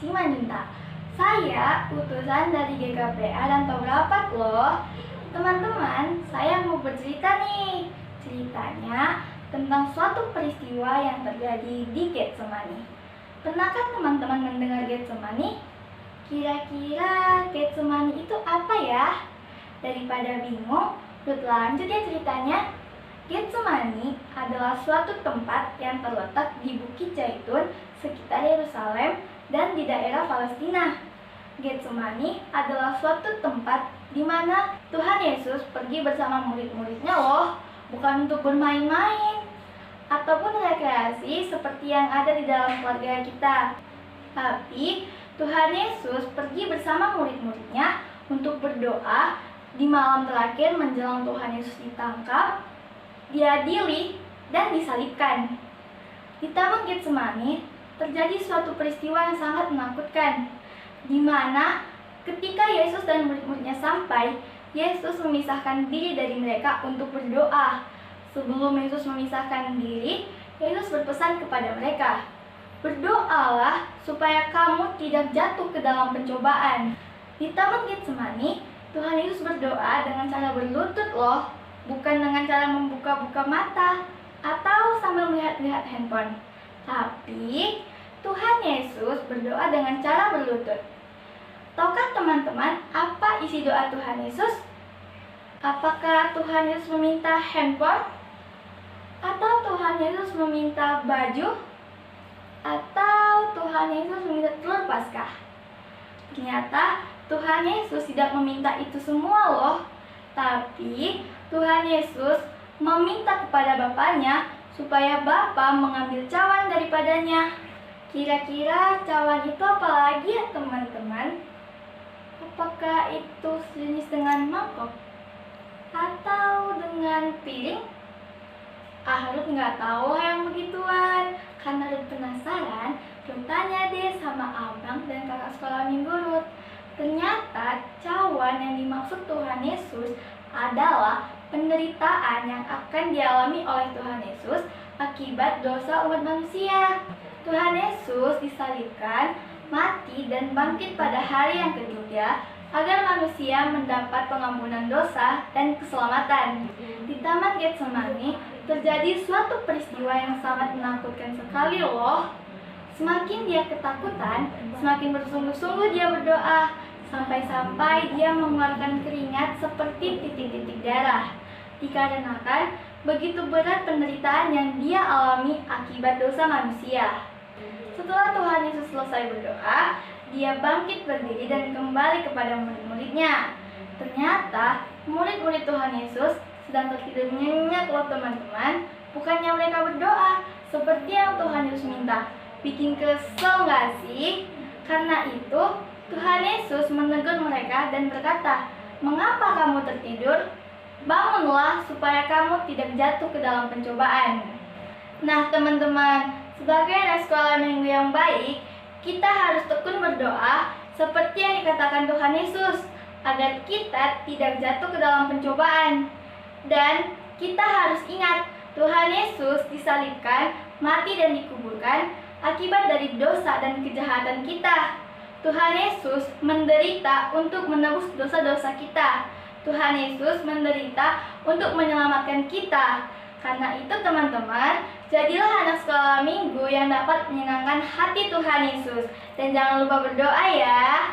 Simanjuntak. Saya utusan dari GKPA dan Tobrapat loh. Teman-teman, saya mau bercerita nih. Ceritanya tentang suatu peristiwa yang terjadi di Getsemani. Pernahkah teman-teman mendengar Getsemani? Kira-kira Getsemani itu apa ya? Daripada bingung, lanjut ya ceritanya. Getsemani adalah suatu tempat yang terletak di Bukit Zaitun sekitar Yerusalem dan di daerah Palestina. Getsemani adalah suatu tempat di mana Tuhan Yesus pergi bersama murid-muridnya loh, bukan untuk bermain-main ataupun rekreasi seperti yang ada di dalam keluarga kita. Tapi Tuhan Yesus pergi bersama murid-muridnya untuk berdoa di malam terakhir menjelang Tuhan Yesus ditangkap, diadili, dan disalibkan. Di Taman Getsemani terjadi suatu peristiwa yang sangat menakutkan, di mana ketika Yesus dan murid-muridnya sampai, Yesus memisahkan diri dari mereka untuk berdoa. Sebelum Yesus memisahkan diri, Yesus berpesan kepada mereka, "Berdoalah supaya kamu tidak jatuh ke dalam pencobaan." Di Taman Getsemani, Tuhan Yesus berdoa dengan cara berlutut loh, bukan dengan cara membuka-buka mata atau sambil melihat-lihat handphone. Tapi Tuhan Yesus berdoa dengan cara berlutut. Tahukah teman-teman apa isi doa Tuhan Yesus? Apakah Tuhan Yesus meminta handphone? Atau Tuhan Yesus meminta baju? Atau Tuhan Yesus meminta telur Paskah? Ternyata Tuhan Yesus tidak meminta itu semua loh. Tapi Tuhan Yesus meminta kepada Bapaknya supaya Bapa mengambil cawan daripadanya. Kira-kira cawan itu apa lagi ya teman-teman? Apakah itu sejenis dengan mangkok? Atau dengan piring? Ruth nggak tahu yang begituan. Karena Ruth penasaran, Ruth tanya deh sama abang dan kakak sekolah minggu Ruth. Ternyata cawan yang dimaksud Tuhan Yesus adalah penderitaan yang akan dialami oleh Tuhan Yesus akibat dosa umat manusia. Tuhan Yesus disalibkan, mati, dan bangkit pada hari yang ketiga agar manusia mendapat pengampunan dosa dan keselamatan. Di Taman Getsemani terjadi suatu peristiwa yang sangat menakutkan sekali loh. Semakin dia ketakutan, semakin bersungguh-sungguh dia berdoa, sampai-sampai dia mengeluarkan keringat seperti titik-titik darah. Dikarenakan begitu berat penderitaan yang dia alami akibat dosa manusia. Setelah Tuhan Yesus selesai berdoa, dia bangkit berdiri dan kembali kepada murid-muridnya. Ternyata murid-murid Tuhan Yesus sedang tertidur nyenyak loh teman-teman. Bukannya mereka berdoa seperti yang Tuhan Yesus minta. Bikin kesel gak sih? Karena itu Tuhan Yesus menegur mereka dan berkata, "Mengapa kamu tertidur? Bangunlah supaya kamu tidak jatuh ke dalam pencobaan." Nah teman-teman, sebagai anak sekolah minggu yang baik, kita harus tekun berdoa seperti yang dikatakan Tuhan Yesus, agar kita tidak jatuh ke dalam pencobaan. Dan kita harus ingat, Tuhan Yesus disalibkan, mati dan dikuburkan akibat dari dosa dan kejahatan kita. Tuhan Yesus menderita untuk menebus dosa-dosa kita. Tuhan Yesus menderita untuk menyelamatkan kita. Karena itu teman-teman, jadilah anak sekolah minggu yang dapat menyenangkan hati Tuhan Yesus. Dan jangan lupa berdoa ya.